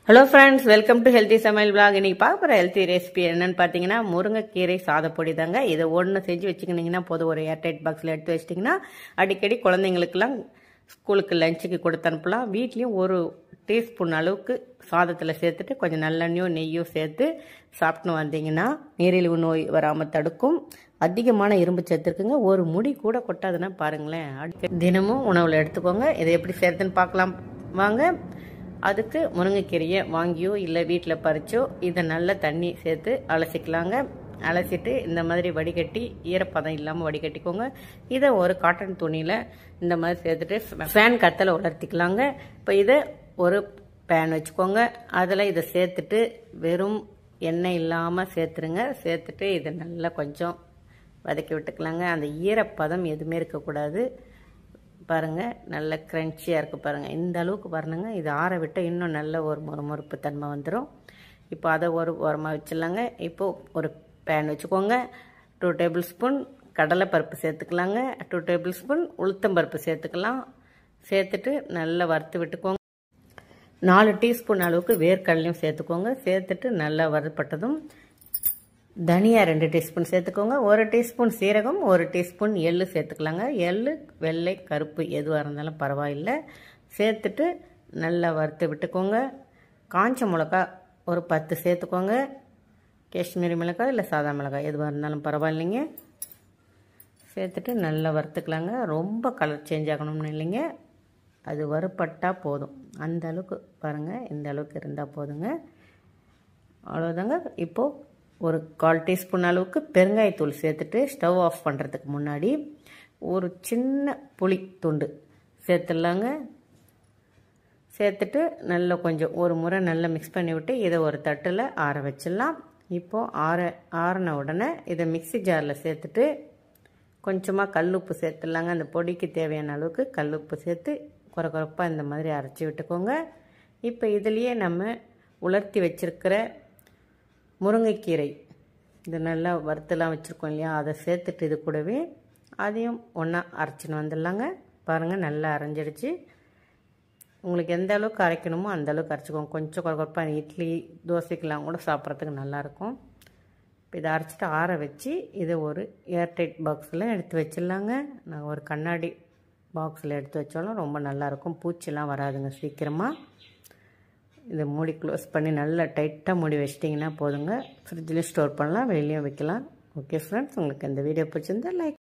Hello friends, welcome to healthy சமையல் vlog. இன்னைக்கு பார்க்க போகிற ஹெல்த்தி ரெசிபி என்னன்னு பார்த்தீங்கன்னா முருங்கைக்கீரை சாதப்பொடி தாங்க. இதை ஒன்று செஞ்சு வச்சுக்கிட்டிங்கன்னா போதும். ஒரு ஏர்டைட் பாக்ஸில் எடுத்து வச்சிட்டிங்கன்னா அடிக்கடி குழந்தைங்களுக்கெல்லாம் ஸ்கூலுக்கு லஞ்சுக்கு கொடுத்து அனுப்பலாம். வீட்லேயும் ஒரு டீஸ்பூன் அளவுக்கு சாதத்தில் சேர்த்துட்டு கொஞ்சம் நல்லெண்ணையோ நெய்யோ சேர்த்து சாப்பிட்டுன்னு வந்தீங்கன்னா நீரிழிவு நோய் வராமல் தடுக்கும். அதிகமான இரும்பு சத்து இருக்குங்க. ஒரு முடி கூட கொட்டாதுன்னா பாருங்களேன். அடிக்கடி தினமும் உணவில் எடுத்துக்கோங்க. இதை எப்படி சேர்த்துன்னு பார்க்கலாம் வாங்க. அதுக்கு முருங்கைக்கீரையை வாங்கியோ இல்லை வீட்டில் பறிச்சோ இதை நல்ல தண்ணி சேர்த்து அலசிக்கலாங்க. அலசிட்டு இந்த மாதிரி வடிகட்டி ஈரப்பதம் இல்லாமல் வடிகட்டிக்கோங்க. இதை ஒரு காட்டன் துணியில் இந்த மாதிரி சேர்த்துட்டு ஃபேன் கத்தில் உலர்த்திக்கலாங்க. இப்போ இதை ஒரு பேன் வச்சுக்கோங்க. அதில் இதை சேர்த்துட்டு வெறும் எண்ணெய் இல்லாமல் சேர்த்துருங்க. சேர்த்துட்டு இதை நல்லா கொஞ்சம் வதக்கி விட்டுக்கலாங்க. அந்த ஈரப்பதம் எதுவுமே இருக்கக்கூடாது. பாருங்கள், நல்ல க்ரன்ச்சியாக இருக்குது பாருங்கள். இந்த அளவுக்கு பாருங்க. இது ஆற விட்டு இன்னும் நல்ல ஒரு மொறுமொறுப்பு தன்மை வந்துடும். இப்போ அதை ஒரு ஓரமாக வச்சிடலாங்க. இப்போது ஒரு பேன் வச்சுக்கோங்க. 2 டேபிள் ஸ்பூன் கடலைப்பருப்பு சேர்த்துக்கலாங்க. 2 டேபிள் ஸ்பூன் உளுத்தம்பருப்பு சேர்த்துக்கலாம். சேர்த்துட்டு நல்லா வறுத்து விட்டுக்கோங்க. 4 டீஸ்பூன் அளவுக்கு வேர்க்கடலையும் சேர்த்துக்கோங்க. சேர்த்துட்டு நல்லா வறுப்பட்டதும் தனியா 2 டீஸ்பூன் சேர்த்துக்கோங்க. 1 டீஸ்பூன் சீரகம், 1 டீஸ்பூன் எள்ளு சேர்த்துக்கலாங்க. எள்ளு வெள்ளை கருப்பு எதுவாக இருந்தாலும் பரவாயில்லை. சேர்த்துட்டு நல்லா வறுத்து விட்டுக்கோங்க. காஞ்ச மிளகா ஒரு 10 சேர்த்துக்கோங்க. காஷ்மீரி மிளகாய் இல்லை சாதா மிளகாய் எதுவாக இருந்தாலும் பரவாயில்லைங்க. சேர்த்துட்டு நல்லா வறுத்துக்கலாங்க. ரொம்ப கலர் சேஞ்ச் ஆகணும்னு இல்லைங்க, அது வறுப்பட்டால் போதும். அந்த அளவுக்கு பாருங்கள், இந்த அளவுக்கு இருந்தால் போதுங்க. அவ்வளோதாங்க. இப்போது ஒரு 1/4 டீஸ்பூன் அளவுக்கு பெருங்காயத்தூள் சேர்த்துட்டு ஸ்டவ் ஆஃப் பண்ணுறதுக்கு முன்னாடி ஒரு சின்ன புளி துண்டு சேர்த்துடலாங்க. சேர்த்துட்டு நல்லா கொஞ்சம் ஒரு முறை நல்லா மிக்ஸ் பண்ணி விட்டு இதை ஒரு தட்டில் ஆற வச்சிடலாம். இப்போது ஆறின உடனே இதை மிக்ஸி ஜாரில் சேர்த்துட்டு கொஞ்சமாக கல்லுப்பு சேர்த்துடலாங்க. அந்த பொடிக்கு தேவையான அளவுக்கு கல்லுப்பு சேர்த்து குறைப்பாக இந்த மாதிரி அரைச்சி விட்டுக்கோங்க. இப்போ இதுலேயே நம்ம உலர்த்தி வச்சிருக்கிற முருங்கைக்கீரை இது நல்லா வறுத்தெல்லாம் வச்சுருக்கோம் இல்லையா, அதை சேர்த்துட்டு இது கூடவே அதையும் ஒன்றா அரைச்சின்னு வந்துடலாங்க. பாருங்கள், நல்லா அரைஞ்சிடுச்சு. உங்களுக்கு எந்த அளவுக்கு அரைக்கணுமோ அந்த அளவுக்கு அரைச்சிக்கோங்க. கொஞ்சம் குறைப்பாக இட்லி தோசைக்கெல்லாம் கூட சாப்பிட்றதுக்கு நல்லாயிருக்கும். இப்போ இதை அரைச்சிட்டு ஆற வச்சு இதை ஒரு ஏர்டைட் பாக்ஸில் எடுத்து வச்சிடலாங்க. நான் ஒரு கண்ணாடி பாக்ஸில் எடுத்து வச்சாலும் ரொம்ப நல்லாயிருக்கும். பூச்சிலாம் வராதுங்க சீக்கிரமாக. இதை மூடி க்ளோஸ் பண்ணி நல்லா டைட்டாக மூடி வச்சிட்டிங்கன்னா போதுங்க. ஃப்ரிட்ஜில் ஸ்டோர் பண்ணலாம், வெளியிலையும் வைக்கலாம். ஓகே ஃப்ரெண்ட்ஸ், உங்களுக்கு இந்த வீடியோ பிடிச்சிருந்தா லைக்